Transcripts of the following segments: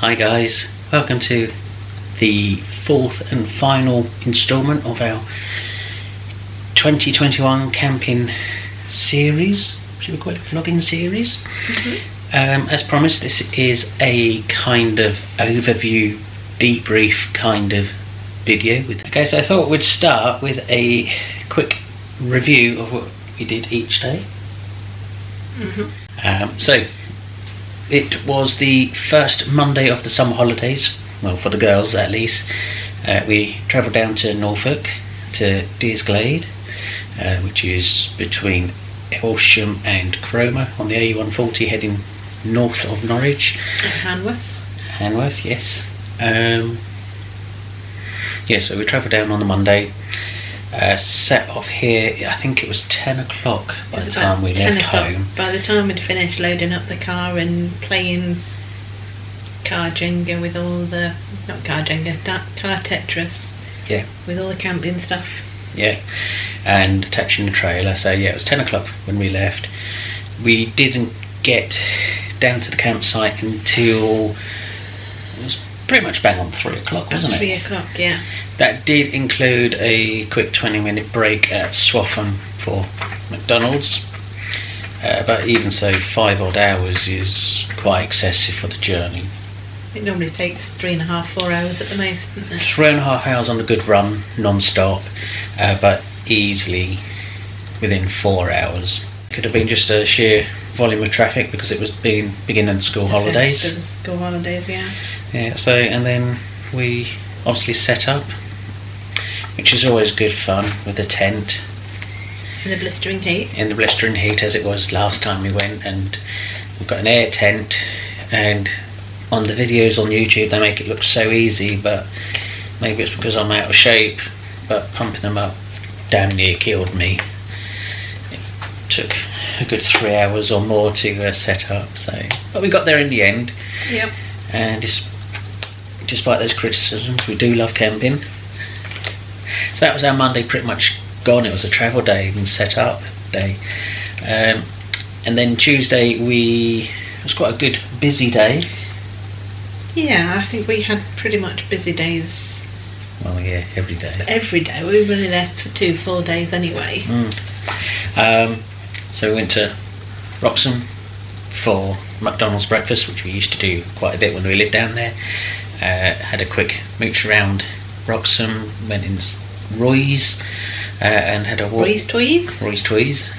Hi guys, welcome to the fourth and final instalment of our 2021 camping series. Should we call it vlogging series? Mm-hmm. As promised, this is a kind of overview, debrief kind of video. Okay, so I thought we'd start with a quick review of what we did each day. Mm-hmm. So it was the first Monday of the summer holidays, well, for the girls at least. We travelled down to Norfolk, to Deersglade, which is between Elsham and Cromer on the A140 heading north of Norwich. Hanworth, yes. So we travelled down on the Monday, set off here, I think it was 10 o'clock by the time we left home. By the time we'd finished loading up the car and playing car Jenga with all the, not car Jenga, car Tetris. Yeah. With all the camping stuff. Yeah, and attaching the trailer. So yeah, it was 10 o'clock when we left. We didn't get down to the campsite until, it was pretty much bang on 3 o'clock, wasn't it? 3 o'clock, yeah. That did include a quick 20-minute break at Swaffham for McDonald's. But even so, 5 odd hours is quite excessive for the journey. It normally takes 3.5, 4 hours at the most, doesn't it? 3.5 hours on a good run, non-stop, but easily within 4 hours. Could have been just a sheer volume of traffic because it was beginning of school holidays. School holidays, yeah. Yeah, so, and then we obviously set up, which is always good fun, with a tent. In the blistering heat. In the blistering heat, as it was last time we went, and we've got an air tent, and on the videos on YouTube they make it look so easy, but maybe it's because I'm out of shape, but pumping them up damn near killed me. It took a good 3 hours or more to set up, so, but we got there in the end. Yep. And despite those criticisms, we do love camping. So that was our Monday pretty much gone. It was a travel day and set up day. And then Tuesday it was quite a good busy day. Yeah, I think we had pretty much busy days. Well, yeah, every day. Every day. We were only there for 2 full days anyway. So we went to Wroxham for McDonald's breakfast, which we used to do quite a bit when we lived down there. Had a quick mooch around Wroxham, went in Roy's and had a walk. Roy's Toys.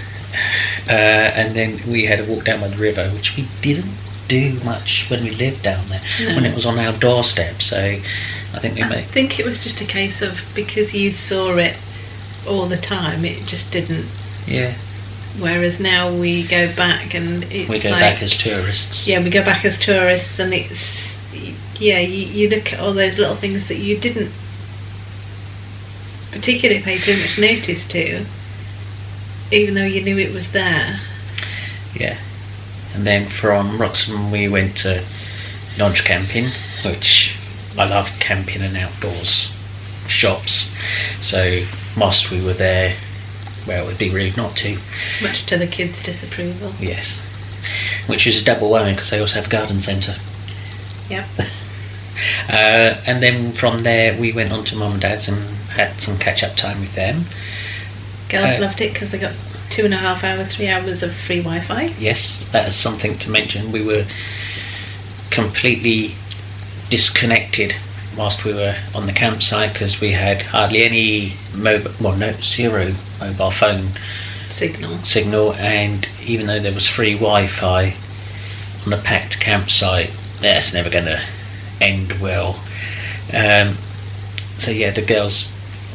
And then we had a walk down by the river, which we didn't do much when we lived down there, when it was on our doorstep. So I think I think it was just a case of, because you saw it all the time, it just didn't. Yeah. Whereas now we go back and it's we go back as tourists. Yeah, we go back as tourists, and it's, yeah, you look at all those little things that you didn't particularly pay too much notice to, even though you knew it was there. Yeah. And then from Wroxham we went to lodge camping, which I love camping and outdoors shops. So whilst we were there, well, it would be rude not to. Much to the kids' disapproval. Yes. Which is a double whammy because they also have a garden centre. Yep. And then from there we went on to Mum and Dad's and had some catch-up time with them. Girls loved it because they got 2.5 hours, 3 hours of free Wi-Fi. Yes, that is something to mention. We were completely disconnected whilst we were on the campsite because we had hardly any zero mobile phone signal, and even though there was free Wi-Fi on a packed campsite, that's never going to end well. So yeah, the girls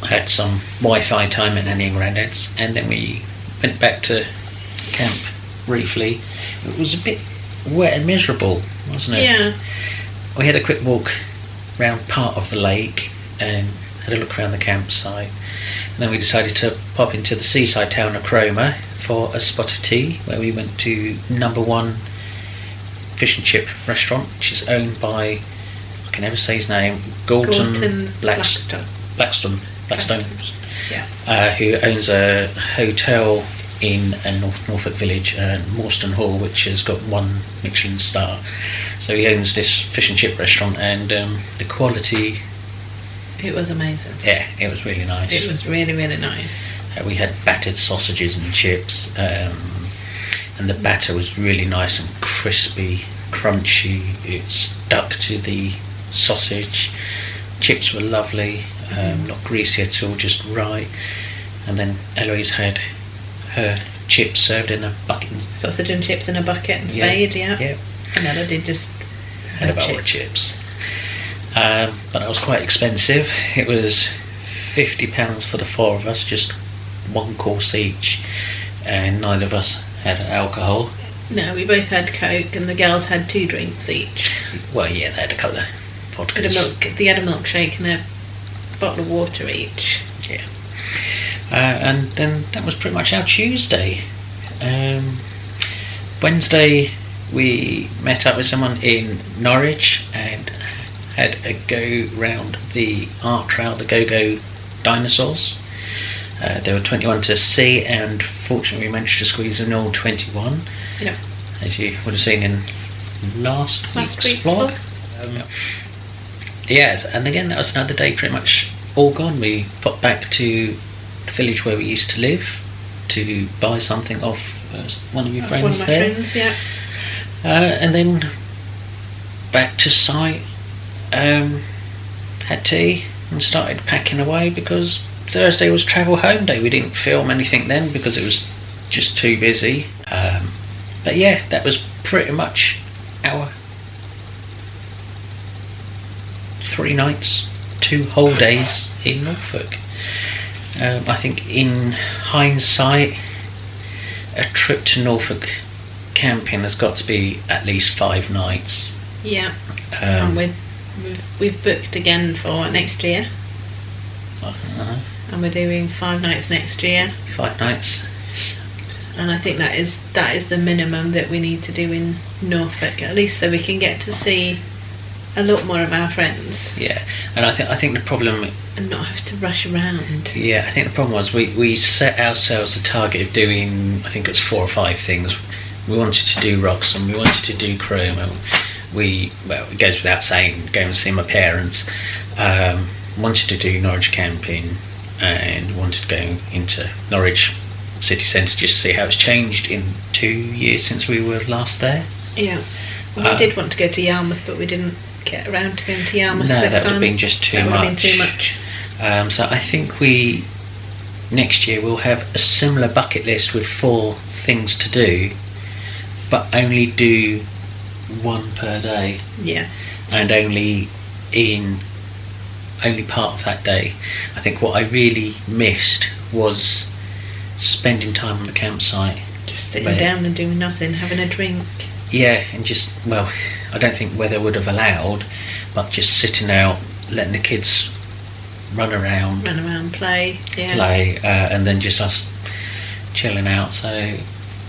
had some Wi-Fi time at Nanny and Grandad's, and then we went back to camp briefly. It was a bit wet and miserable, wasn't it? Yeah. We had a quick walk round part of the lake and had a look around the campsite, and then we decided to pop into the seaside town of Cromer for a spot of tea, where we went to Number One Fish and Chip restaurant, which is owned by, I can never say his name, Galton Blackstone. Yeah. Who owns a hotel in Norfolk village, Morstan Hall, which has got 1 Michelin star. So he owns this fish and chip restaurant, and the quality... It was amazing. Yeah, it was really nice. It was really, really nice. We had battered sausages and chips, and the batter was really nice and crispy, crunchy. It stuck to the sausage. Chips were lovely, not greasy at all, just right. And then Eloise had her chips served in a bucket. Sausage and chips in a bucket and spade, yeah. And Ella did just had a bowl of chips. But it was quite expensive. It was £50 for the 4 of us, just 1 course each, and neither of us had alcohol. No, we both had Coke, and the girls had 2 drinks each. Well, yeah, they had a couple of vodkas. They had a milkshake and a bottle of water each. Yeah. And then that was pretty much our Tuesday. Wednesday we met up with someone in Norwich and had a go round the art trail, the Go-Go Dinosaurs. There were 21 to see, and fortunately we managed to squeeze in all 21. Yep. As you would have seen in last week's vlog. Yes, and again that was another day pretty much all gone. We popped back to the village where we used to live to buy something off one of your friends one of my there. friends, yeah. And then back to site, had tea and started packing away because Thursday was travel home day. We didn't film anything then because it was just too busy. But yeah, that was pretty much our 3 nights, 2 whole days in Norfolk. I think in hindsight, a trip to Norfolk camping has got to be at least 5 nights. Yeah. And we've booked again for next year. And we're doing 5 nights next year. 5 nights. And I think that is the minimum that we need to do in Norfolk, at least so we can get to see a lot more of our friends. Yeah, and I think the problem... And not have to rush around. Yeah, I think the problem was we set ourselves a target of doing, I think it was 4 or 5 things. We wanted to do Wroxham, we wanted to do Cromer. It goes without saying, go and see my parents. Wanted to do Norwich camping, and wanted to go into Norwich city centre just to see how it's changed in 2 years since we were last there. Yeah. Well, we did want to go to Yarmouth, but we didn't get around to going to Yarmouth this time. No, that would have been just too much. That would have been too much. So I think next year we'll have a similar bucket list with 4 things to do, but only do 1 per day. Yeah. And only part of that day. I think what I really missed was spending time on the campsite. Just sitting down and doing nothing, having a drink. Yeah, and just, well, I don't think weather would have allowed, but just sitting out, letting the kids run around, play, and then just us chilling out. So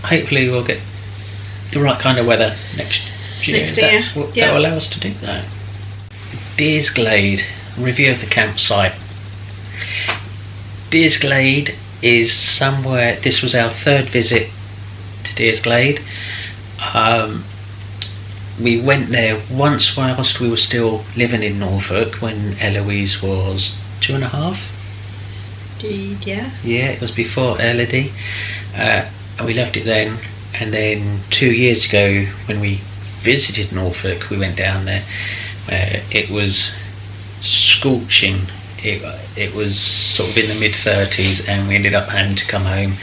hopefully we'll get the right kind of weather next year. That will allow us to do that. Deersglade, review of the campsite. Deersglade is somewhere, this was our 3rd visit to Deersglade. We went there once whilst we were still living in Norfolk, when Eloise was 2.5. Yeah. Yeah, it was before Elodie. And we left it then, and then 2 years ago when we visited Norfolk, we went down there. It was scorching. It was sort of in the mid-30s, and we ended up having to come home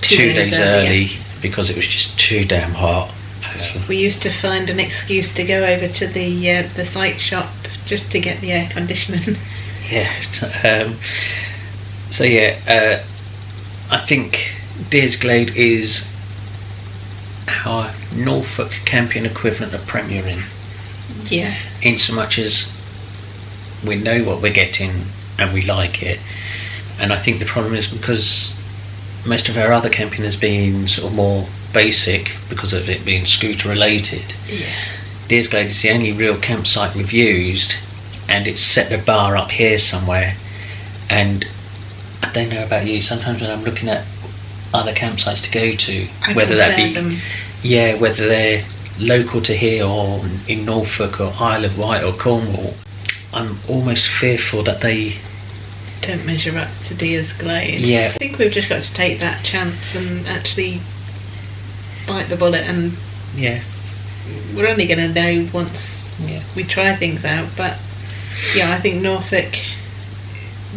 2 days early because it was just too damn hot. We used to find an excuse to go over to the site shop just to get the air conditioning. Yeah. So yeah, I think Deersglade is our Norfolk camping equivalent of Premier Inn. Yeah. In so much as we know what we're getting and we like it. And I think the problem is because most of our other camping has been sort of more basic because of it being scooter related. Yeah. Deersglade is the only real campsite we've used, and it's set the bar up here somewhere. And I don't know about you, sometimes when I'm looking at other campsites to go to, whether that be them. whether they're local to here or in Norfolk or Isle of Wight or Cornwall, I'm almost fearful that they don't measure up to Deersglade. Yeah. I think we've just got to take that chance and actually bite the bullet, and yeah we're only going to know once we try things out. But yeah, I think Norfolk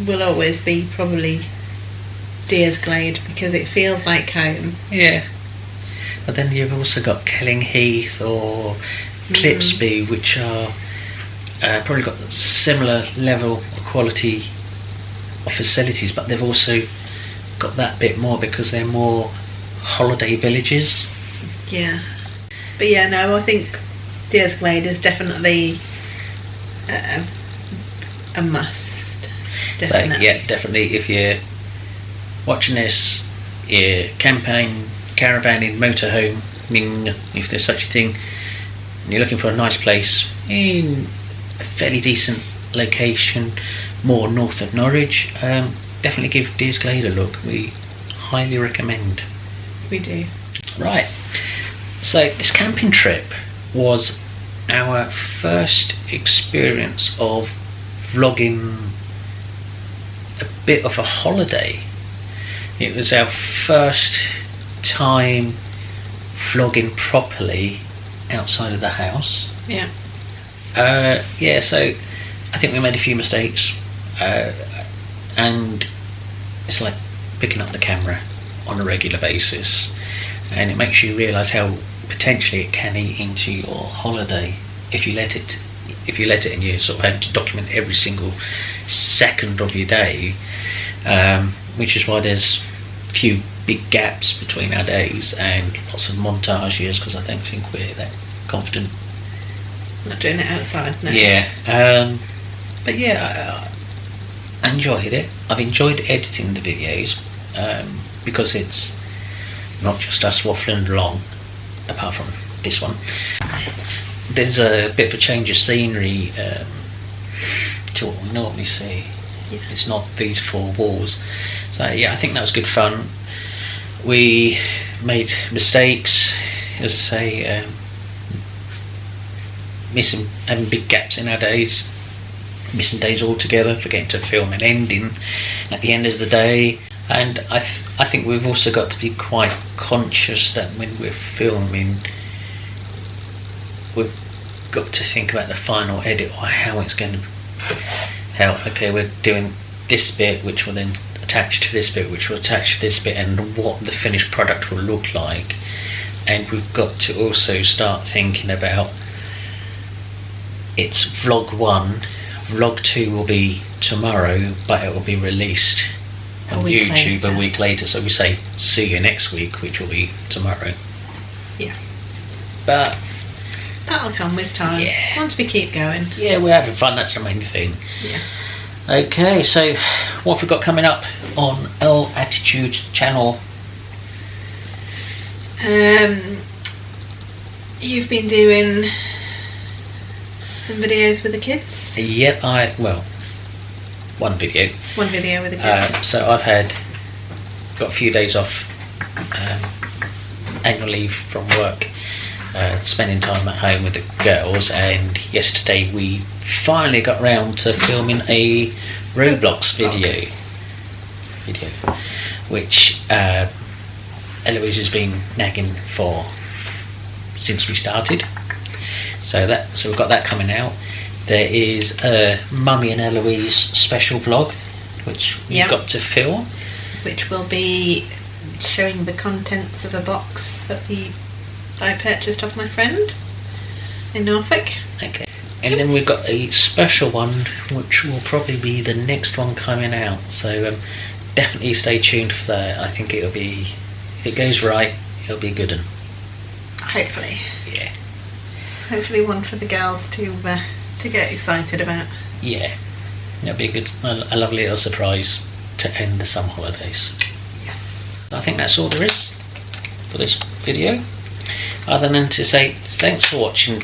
will always be probably Deersglade because it feels like home. Yeah. But then you've also got Kellingheath or Clipsby, which are probably got a similar level of quality of facilities, but they've also got that bit more because they're more holiday villages. Yeah. But yeah, no, I think Deersglade is definitely a must. Definitely. So yeah, definitely if you're watching this, you're campaigning, caravanning, motorhoming, if there's such a thing, and you're looking for a nice place in a fairly decent location, more north of Norwich, definitely give Deersglade a look. We highly recommend. We do. Right, so this camping trip was our first experience of vlogging a bit of a holiday. It was our first time vlogging properly outside of the house. Yeah. So I think we made a few mistakes, and it's like picking up the camera on a regular basis, and it makes you realise how potentially it can eat into your holiday if you let it and you sort of have to document every single second of your day, which is why there's a few big gaps between our days and lots of montages, because I don't think we're that confident. Not doing it outside, no. Yeah, but yeah, I enjoyed it. I've enjoyed editing the videos because it's not just us waffling along, apart from this one. There's a bit of a change of scenery to what we normally see. Yeah. It's not these four walls. So yeah, I think that was good fun. We made mistakes, as I say, having big gaps in our days, missing days altogether, forgetting to film an ending at the end of the day. And I think we've also got to be quite conscious that when we're filming, we've got to think about the final edit, or how it's going to, we're doing this bit which will then attach to this bit, which will attach to this bit, and what the finished product will look like. And we've got to also start thinking about, it's vlog 1, vlog 2 will be tomorrow, but it will be released on YouTube a week later. So we say see you next week, which will be tomorrow. Yeah. But that'll come with time. Yeah. Once we keep going. Yeah, we're having fun, that's the main thing. Yeah. Okay, so what have we got coming up on L Attitude channel? You've been doing some videos with the kids? Yep, one video. One video with the kids. So I've got a few days off, annual leave from work, spending time at home with the girls, and yesterday we finally got round to filming a Roblox video, which Eloise has been nagging for since we started. So we've got that coming out. There is a Mummy and Eloise special vlog, which we've got to film, which will be showing the contents of a box that I purchased off my friend in Norfolk. Okay. And then we've got a special one, which will probably be the next one coming out. So definitely stay tuned for that. I think it'll be, if it goes right, it'll be a good one. Hopefully. Yeah. Hopefully one for the girls to get excited about. Yeah. It'll be a lovely little surprise to end the summer holidays. Yes. I think that's all there is for this video. Other than to say thanks for watching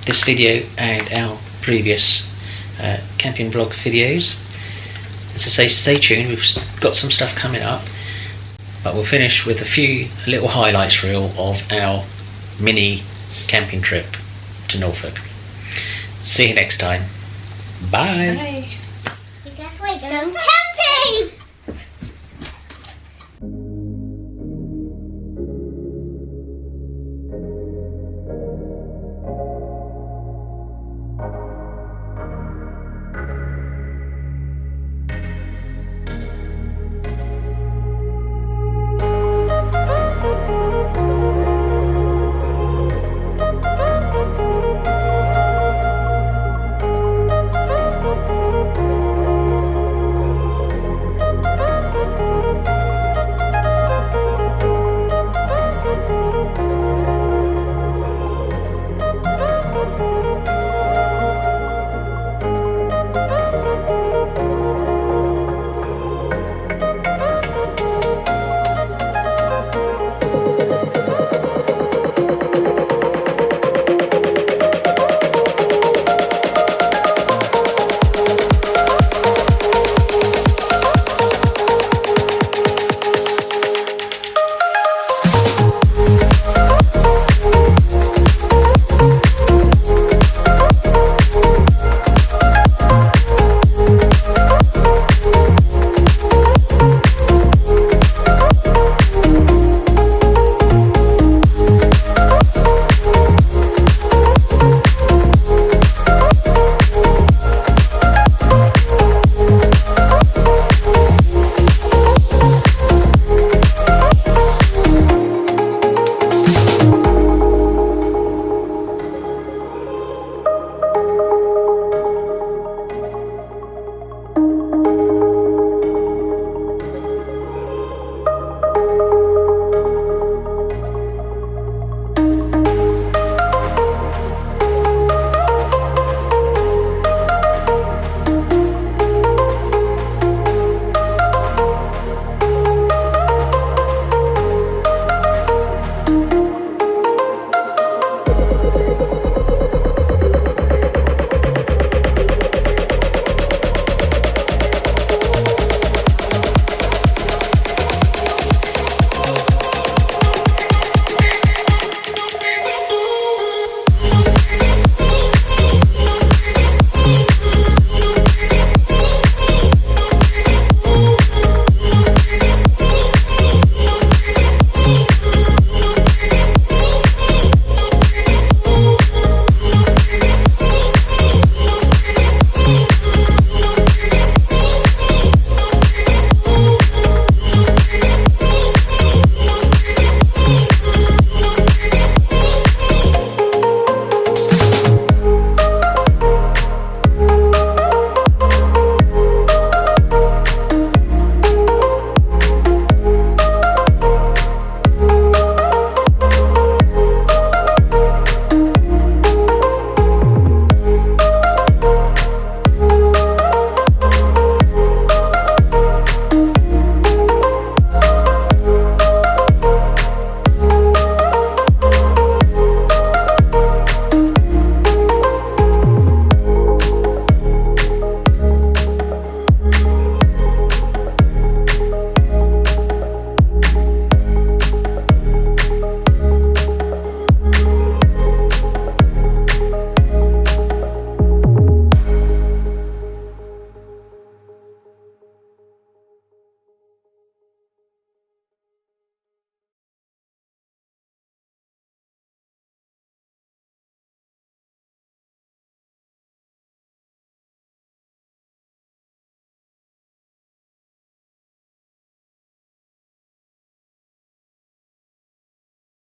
this video and our previous camping vlog videos. As I say, stay tuned, we've got some stuff coming up, but we'll finish with a little highlights reel of our mini camping trip to Norfolk. See you next time. Bye. Bye. Because we're going camping!